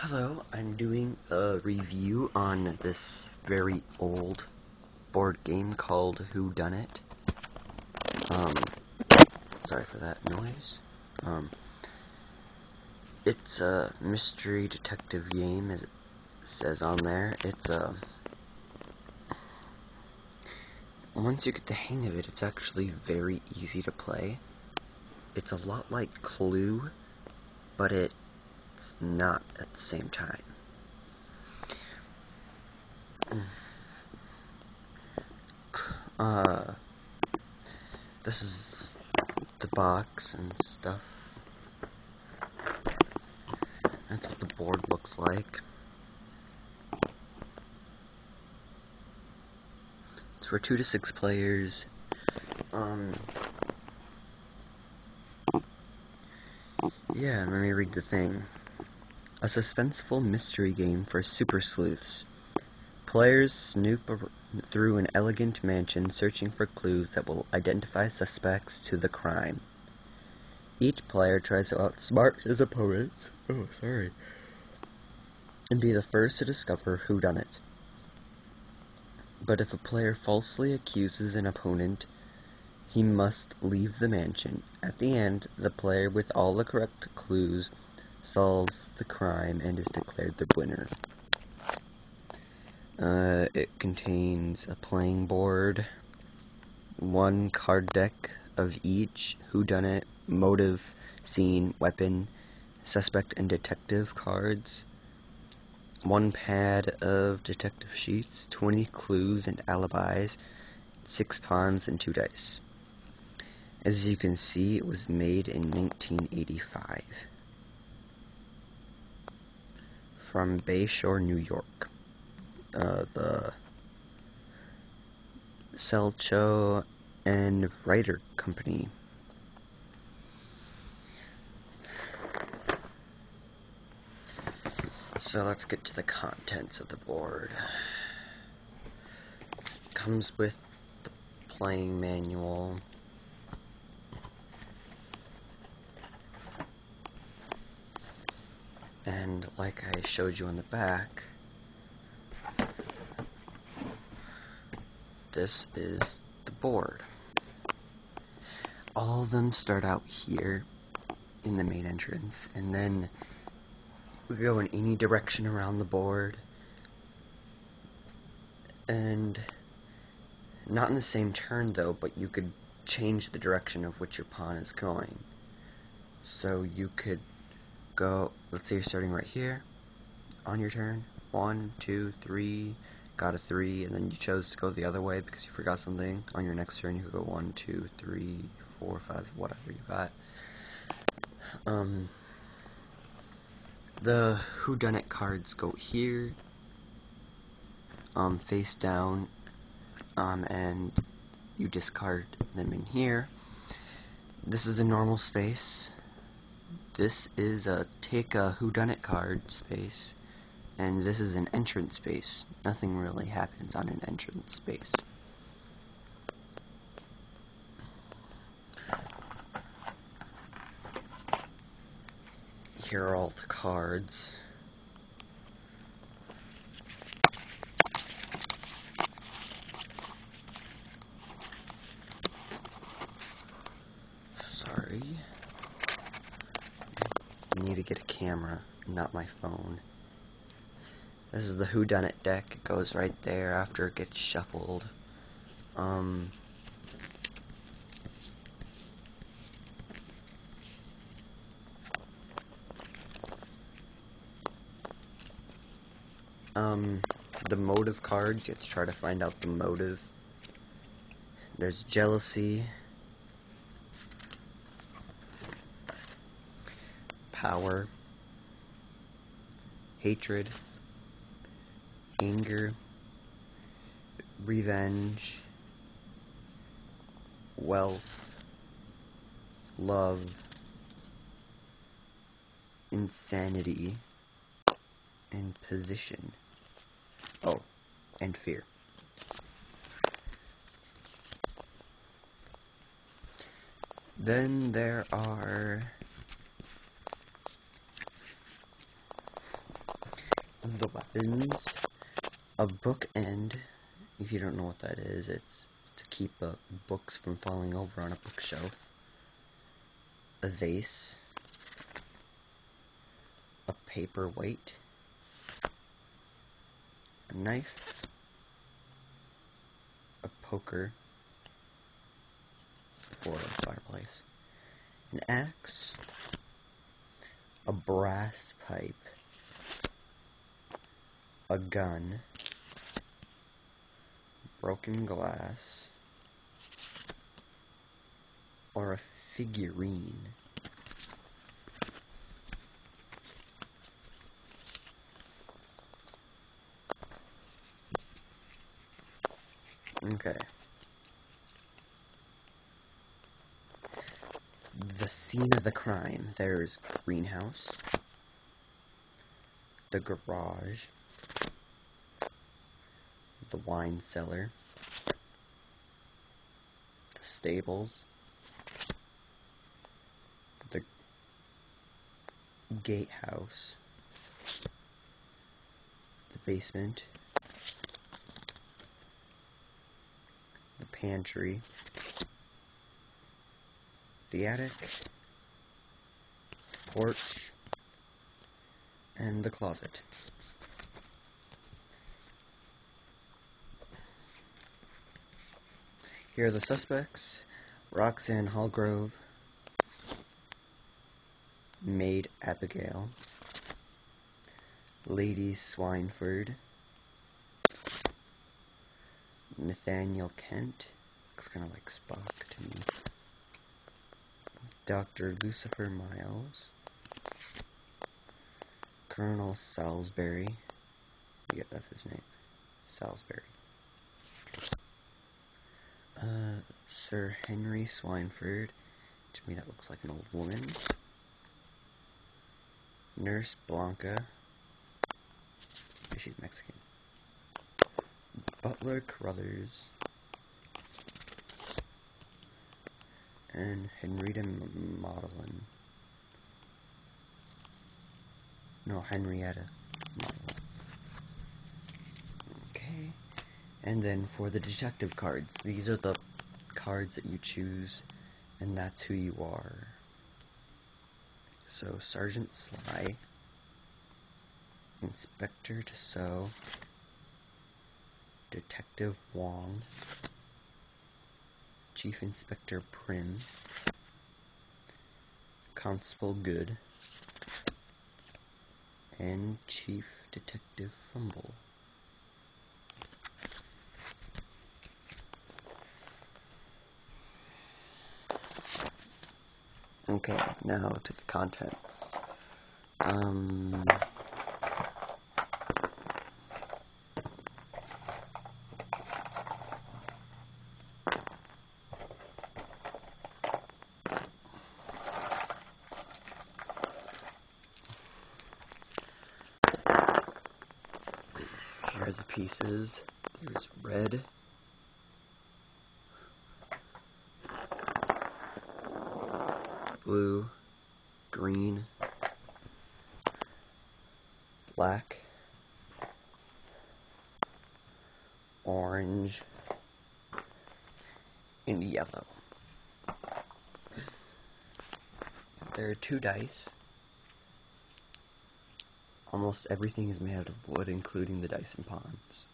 Hello, I'm doing a review on this very old board game called Whodunit. Um, Sorry for that noise. It's a mystery detective game, as it says on there. Once you get the hang of it, it's actually very easy to play. It's a lot like Clue, but it's not at the same time. This is the box and stuff. That's what the board looks like. It's for 2 to 6 players. Yeah, let me read the thing. A suspenseful mystery game for super sleuths. Players snoop through an elegant mansion searching for clues that will identify suspects to the crime. Each player tries to outsmart his opponents, and be the first to discover whodunit. But if a player falsely accuses an opponent, he must leave the mansion. At the end, the player with all the correct clues solves the crime and is declared the winner. It contains a playing board, 1 card deck of each whodunit, motive, scene, weapon, suspect, and detective cards, 1 pad of detective sheets, 20 clues and alibis, 6 pawns, and 2 dice. As you can see, it was made in 1985 from Bayshore, New York. The Selcho and Writer Company. So let's get to the contents of the board. Comes with the playing manual. And like I showed you on the back, this is the board. All of them start out here in the main entrance, and then we go in any direction around the board, and not in the same turn though, but you could change the direction of which your pawn is going. So you could go, let's say you're starting right here on your turn, 1, 2, 3, got a 3, and then you chose to go the other way because you forgot something. On your next turn you could go 1, 2, 3, 4, 5, whatever you got. The whodunit cards go here, face down, and you discard them in here. This is a normal space. This is a take a whodunit card space, and this is an entrance space. Nothing really happens on an entrance space. Here are all the cards. Sorry. I need to get a camera, not my phone. This is the whodunit deck. It goes right there after it gets shuffled. The motive cards, you have to try to find out the motive. There's jealousy, power, hatred, anger, revenge, wealth, love, insanity, and position. Oh, and fear. Then there are the weapons, a bookend. If you don't know what that is, it's to keep books from falling over on a bookshelf. A vase, a paperweight, a knife, a poker for a fireplace, an axe, a brass pipe, a gun, broken glass, or a figurine. Okay. The scene of the crime. There's greenhouse, the garage, the wine cellar, the stables, the gatehouse, the basement, the pantry, the attic, porch, and the closet. Here are the suspects: Roxanne Hallgrove, Maid Abigail, Lady Swineford, Nathaniel Kent, looks kind of like Spock to me, Dr. Lucifer Miles, Colonel Salisbury, yeah, that's his name, Salisbury, Sir Henry Swineford, to me that looks like an old woman, Nurse Blanca, she's Mexican, Butler Carruthers, and Henrietta Maudlin. No, Henrietta Maudlin. Okay, and then for the detective cards, these are the cards that you choose, and that's who you are. So, Sergeant Sly, Inspector Tissot, Detective Wong, Chief Inspector Prim, Constable Good, and Chief Detective Fumble. Okay, now to the contents. Here are the pieces. There's red, blue, green, black, orange, and yellow. There are 2 dice. Almost everything is made out of wood, including the dice and pawns.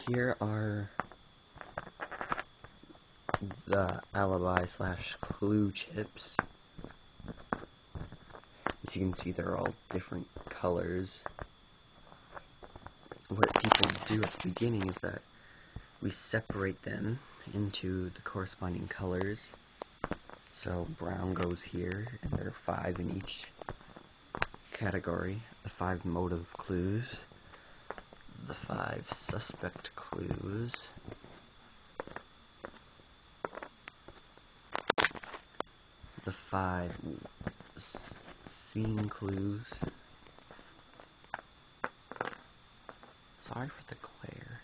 Here are the alibi / clue chips. As you can see, they're all different colors. What people do at the beginning is that we separate them into the corresponding colors. So brown goes here, and there are 5 in each category. The 5 motive clues, the 5 suspect clues, the 5 scene clues. Sorry for the glare.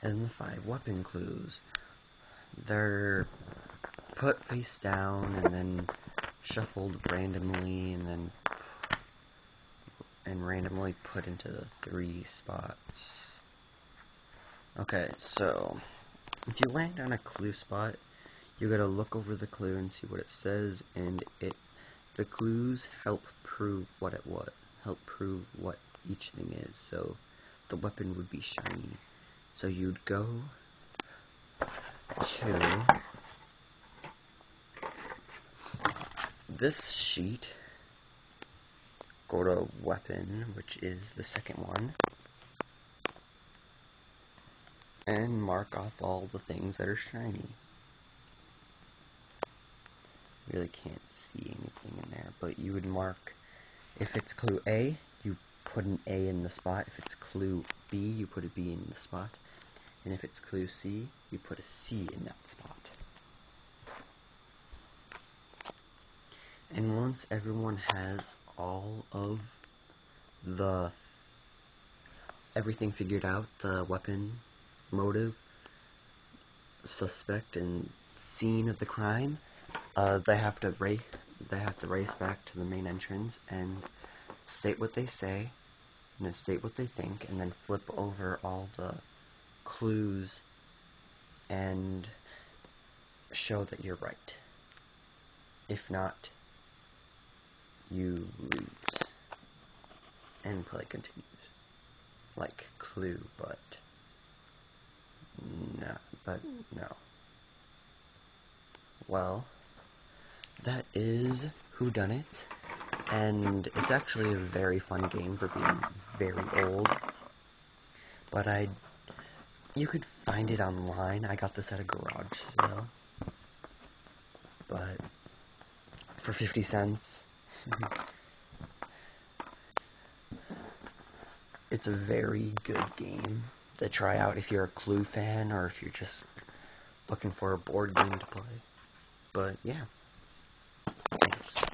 And the 5 weapon clues. They're put face down and then shuffled randomly and randomly put into the 3 spots. Okay, so if you land on a clue spot, you gotta look over the clue and see what it says, and the clues help prove what each thing is. So the weapon would be shiny. So you'd go to this sheet, go to weapon, which is the second one, and mark off all the things that are shiny. Really can't see anything in there, but you would mark, if it's clue A, you put an A in the spot. If it's clue B, you put a B in the spot. And if it's clue C, you put a C in that spot. And once everyone has all of everything figured out, the weapon, motive, suspect, and scene of the crime, they have to race back to the main entrance and state what they say, state what they think, and then flip over all the clues and show that you're right. If not, you lose. And play continues. Like Clue, but no. Well, that is Whodunit, and it's actually a very fun game for being very old. But you could find it online. I got this at a garage sale, but for 50 cents. It's a very good game to try out if you're a Clue fan or if you're just looking for a board game to play. But yeah, thanks.